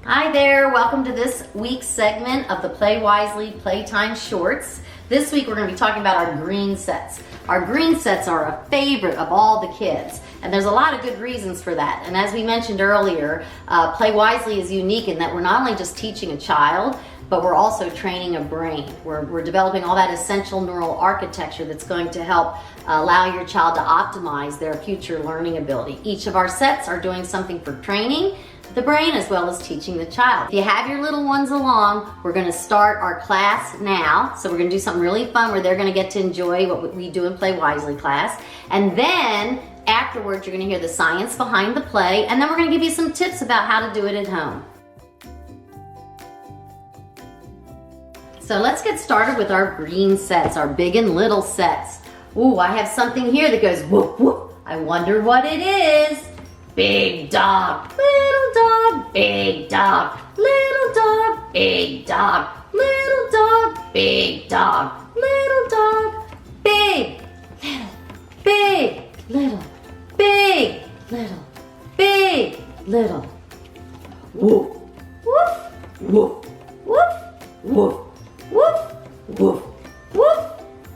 Hi there, welcome to this week's segment of the PlayWisely Playtime Shorts. This week we're going to be talking about our green sets. Our green sets are a favorite of all the kids, and there's a lot of good reasons for that. And as we mentioned earlier, PlayWisely is unique in that we're not only just teaching a child, but we're also training a brain. We're developing all that essential neural architecture that's going to help allow your child to optimize their future learning ability. Each of our sets are doing something for training the brain as well as teaching the child. If you have your little ones along, we're going to start our class now. So we're going to do something really fun where they're going to get to enjoy what we do in PlayWisely class. And then afterwards, you're going to hear the science behind the play, and then we're going to give you some tips about how to do it at home. So let's get started with our green sets, our big and little sets. Ooh, I have something here that goes whoop whoop. I wonder what it is. Big dog, little dog, big dog, little dog, big dog, little dog, big dog, little dog, big, little, big, little, big, little. Woof, woof, woof, woof, woof, woof, woof, woof.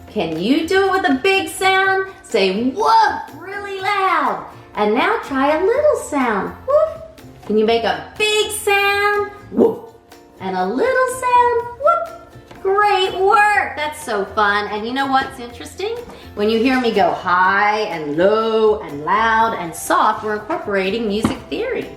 Can you do it with a big sound? Say woof really loud. And now try a little sound. Woof. Can you make a big sound? Woof. And a little sound? Woof. Great work. That's so fun. And you know what's interesting? When you hear me go high and low and loud and soft, we're incorporating music theory.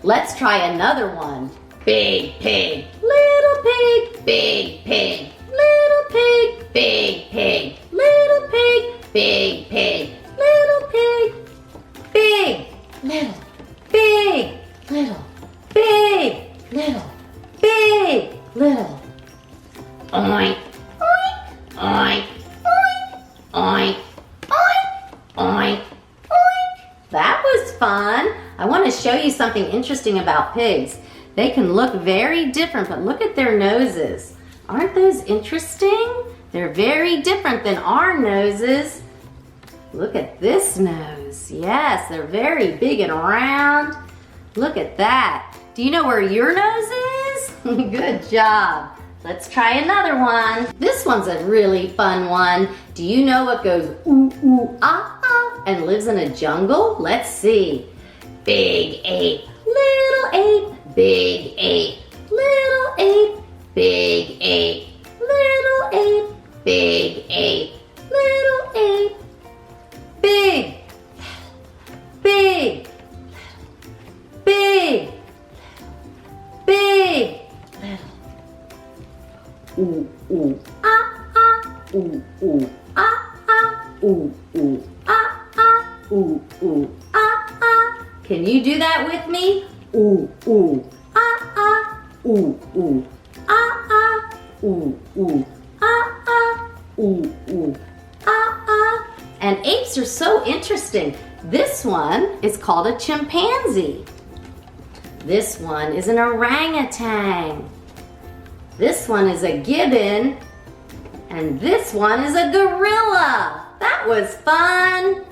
Let's try another one. Big pig, little pig, big pig, little pig, big pig, little pig, big pig, little pig. Big, little, big, little, big, little, big, little. Oink, oink, oink, oink, oink, oink, oink, oink. That was fun. I want to show you something interesting about pigs. They can look very different, but look at their noses. Aren't those interesting? They're very different than our noses. Look at this nose. Yes, they're very big and round. Look at that. Do you know where your nose is? Good job. Let's try another one. This one's a really fun one. Do you know what goes ooh, ooh, ah, ah, and lives in a jungle? Let's see. Big ape, little ape, big ape, little ape, big ape, little ape, big ape, little ape. Big, big, big, big, little. Ooh, ooh, ah, ah, ooh, ooh, ah, ah, ooh, ooh, ah, ah, ooh, ooh, ah, ah. Can you do that with me? Ooh, ooh, ah, ah, ooh, ooh, ah, ah, ooh, ooh, ah, ah, ooh, ooh, ah, ah. And apes are so interesting. This one is called a chimpanzee. This one is an orangutan. This one is a gibbon. And this one is a gorilla. That was fun.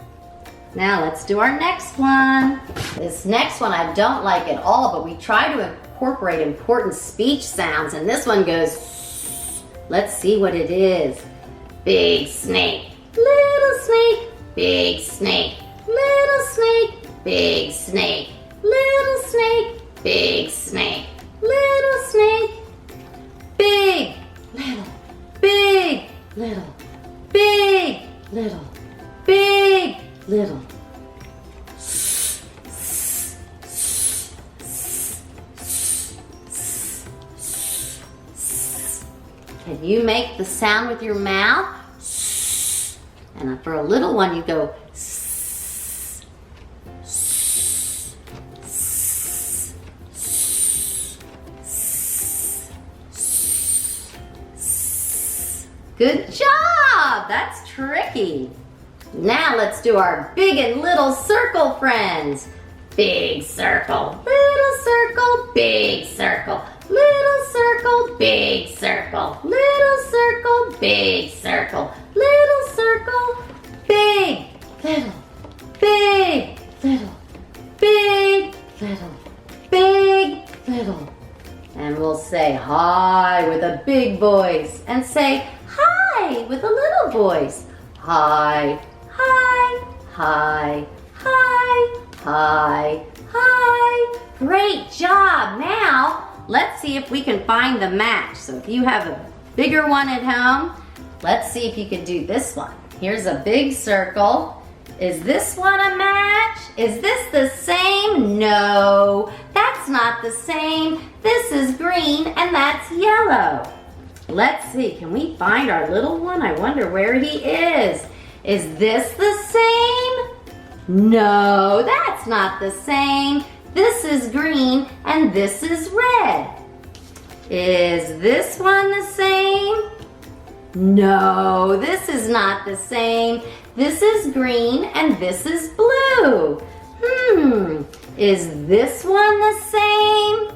Now let's do our next one. This next one I don't like at all, but we try to incorporate important speech sounds. And this one goes, let's see what it is. Big snake. Little snake, big snake, little snake, big snake, little snake, big snake, little snake, big, little, big, little, big, little, big, little. Can you make the sound with your mouth? And for a little one, you go sss, sss, sss, sss, sss. Good job! That's tricky. Now let's do our big and little circle friends. Big circle, little circle, big circle, little circle, big circle, little circle, big circle, little circle, big, little, big, little, big, little, big, little. And we'll say hi with a big voice and say hi with a little voice. Hi, hi, hi, hi, hi, hi. Great job. Now, let's see if we can find the match. So if you have a bigger one at home, let's see if you can do this one. Here's a big circle. Is this one a match? Is this the same? No, that's not the same. This is green and that's yellow. Let's see, can we find our little one? I wonder where he is. Is this the same? No, that's not the same. This is green and this is red. Is this one the same? No, this is not the same. This is green and this is blue. Is this one the same?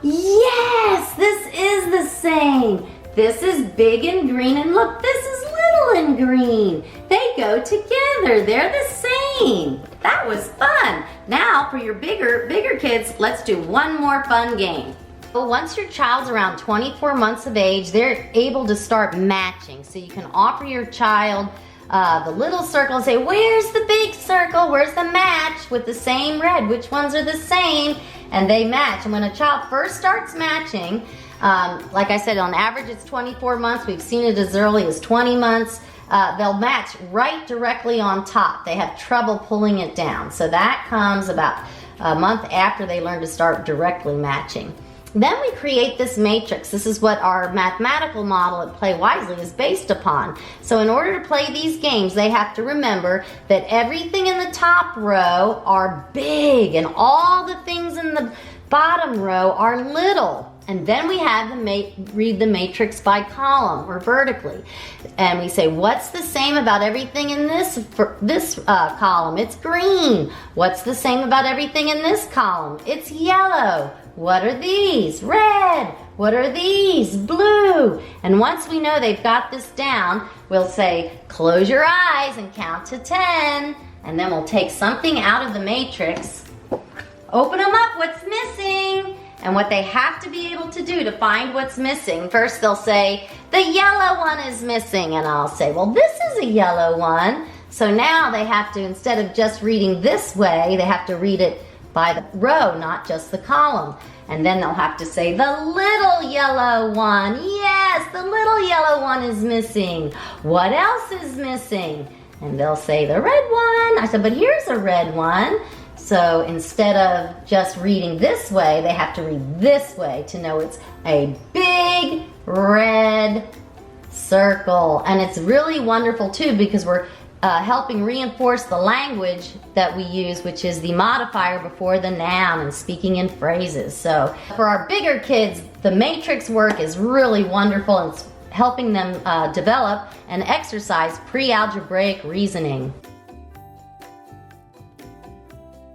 Yes, this is the same. This is big and green, and look, this is little and green. They go together, they're the same. That was fun. Now for your bigger kids, let's do one more fun game. But once your child's around 24 months of age, they're able to start matching. So you can offer your child the little circle and say, where's the big circle? Where's the match with the same red? Which ones are the same? And they match. And when a child first starts matching, like I said, on average it's 24 months. We've seen it as early as 20 months. They'll match right directly on top. They have trouble pulling it down. So that comes about a month after they learn to start directly matching. Then we create this matrix. This is what our mathematical model at PlayWisely is based upon. So in order to play these games, they have to remember that everything in the top row are big and all the things in the bottom row are little. And then we have them read the matrix by column or vertically. And we say, what's the same about everything in this column? It's green. What's the same about everything in this column? It's yellow. What are these? Red. What are these? Blue. And once we know they've got this down, we'll say, close your eyes and count to 10. And then we'll take something out of the matrix, open them up, what's missing? And what they have to be able to do to find what's missing, first they'll say, the yellow one is missing. And I'll say, well, this is a yellow one. So now they have to, instead of just reading this way, they have to read it by the row, not just the column. And then they'll have to say, the little yellow one. Yes, the little yellow one is missing. What else is missing? And they'll say, the red one. I said, but here's a red one. So instead of just reading this way, they have to read this way to know it's a big red circle. And it's really wonderful too, because we're helping reinforce the language that we use, which is the modifier before the noun and speaking in phrases. So for our bigger kids, the matrix work is really wonderful, and it's helping them develop and exercise pre-algebraic reasoning.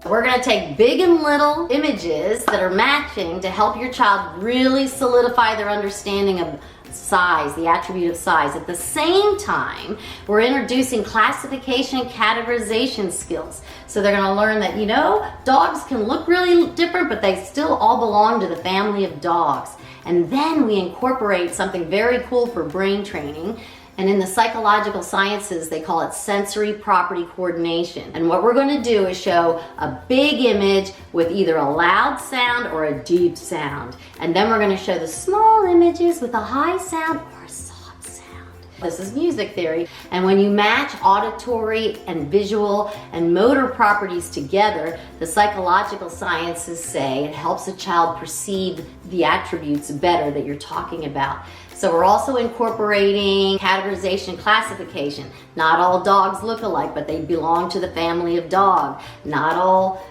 We're going to take big and little images that are matching to help your child really solidify their understanding of size, the attribute of size. At the same time, we're introducing classification and categorization skills. So they're going to learn that, you know, dogs can look really different, but they still all belong to the family of dogs. And then we incorporate something very cool for brain training. And in the psychological sciences, they call it sensory property coordination. And what we're going to do is show a big image with either a loud sound or a deep sound. And then we're going to show the small images with a high sound or a soft sound. This is music theory. And when you match auditory and visual and motor properties together, the psychological sciences say it helps a child perceive the attributes better that you're talking about. So we're also incorporating categorization, classification. Not all dogs look alike, but they belong to the family of dog. Not all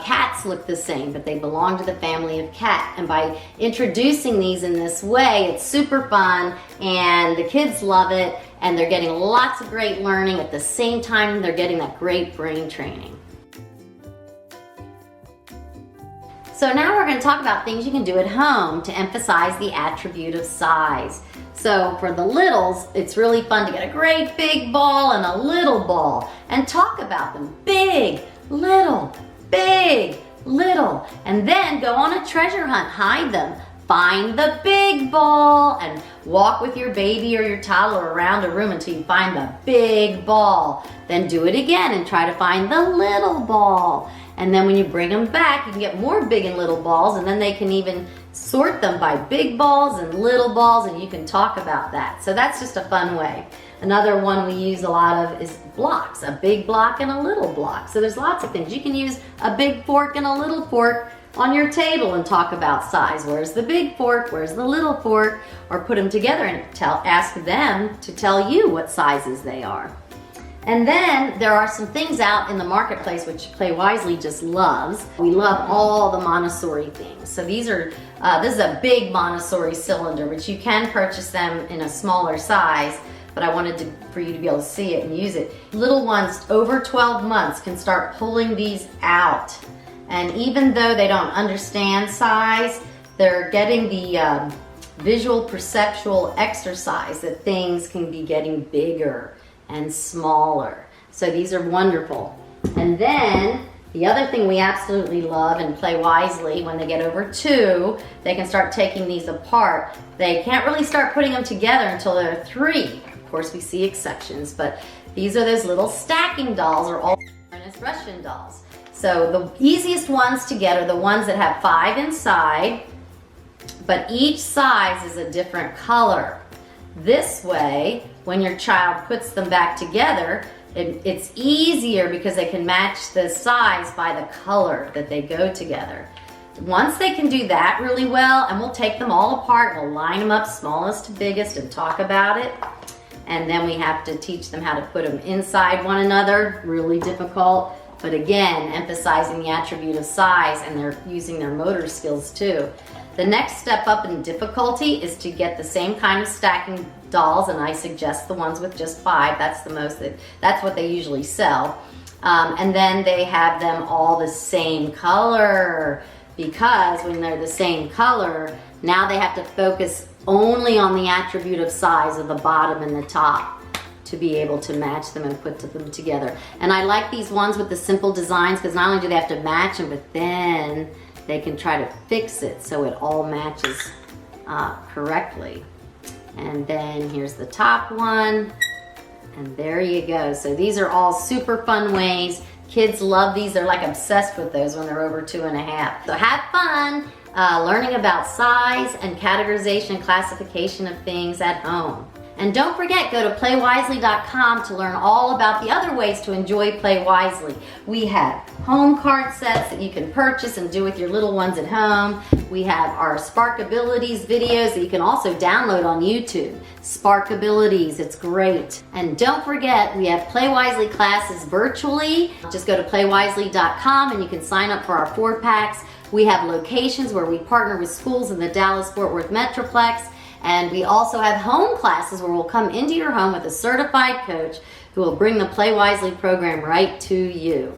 cats look the same, but they belong to the family of cat. And by introducing these in this way, it's super fun, and the kids love it, and they're getting lots of great learning. At the same time, they're getting that great brain training. So now we're going to talk about things you can do at home to emphasize the attribute of size. So for the littles, it's really fun to get a great big ball and a little ball and talk about them. Big, little, big, little. And then go on a treasure hunt, hide them. Find the big ball and walk with your baby or your toddler around a room until you find the big ball. Then do it again and try to find the little ball. And then when you bring them back, you can get more big and little balls, and then they can even sort them by big balls and little balls, and you can talk about that. So that's just a fun way. Another one we use a lot of is blocks, a big block and a little block. So there's lots of things. You can use a big fork and a little fork on your table and talk about size. Where's the big fork? Where's the little fork? Or put them together and ask them to tell you what sizes they are. And then there are some things out in the marketplace which PlayWisely just loves. We love all the Montessori things. So these are, this is a big Montessori cylinder, which you can purchase them in a smaller size, but I wanted for you to be able to see it and use it. Little ones over 12 months can start pulling these out. And even though they don't understand size, they're getting the visual perceptual exercise that things can be getting bigger and smaller. So these are wonderful. And then the other thing we absolutely love in PlayWisely, when they get over 2, they can start taking these apart. They can't really start putting them together until they're 3. Of course, we see exceptions, but these are those little stacking dolls, or also known as Russian dolls. So the easiest ones to get are the ones that have 5 inside, but each size is a different color. This way, when your child puts them back together, it's easier because they can match the size by the color that they go together. Once they can do that really well, and we'll take them all apart, we'll line them up smallest to biggest and talk about it. And then we have to teach them how to put them inside one another, really difficult. But again, emphasizing the attribute of size, and they're using their motor skills too. The next step up in difficulty is to get the same kind of stacking dolls, and I suggest the ones with just 5. That's what they usually sell. And then they have them all the same color, because when they're the same color, now they have to focus only on the attribute of size of the bottom and the top to be able to match them and put them together. And I like these ones with the simple designs, because not only do they have to match them, but then they can try to fix it so it all matches correctly. And then here's the top one, and there you go. So these are all super fun ways. Kids love these. They're like obsessed with those when they're over 2.5. So have fun learning about size and categorization and classification of things at home. And don't forget, go to PlayWisely.com to learn all about the other ways to enjoy PlayWisely. We have home card sets that you can purchase and do with your little ones at home. We have our Sparkabilities videos that you can also download on YouTube. Sparkabilities, it's great. And don't forget, we have PlayWisely classes virtually. Just go to PlayWisely.com and you can sign up for our 4-packs. We have locations where we partner with schools in the Dallas-Fort Worth Metroplex. And we also have home classes where we'll come into your home with a certified coach who will bring the PlayWisely program right to you.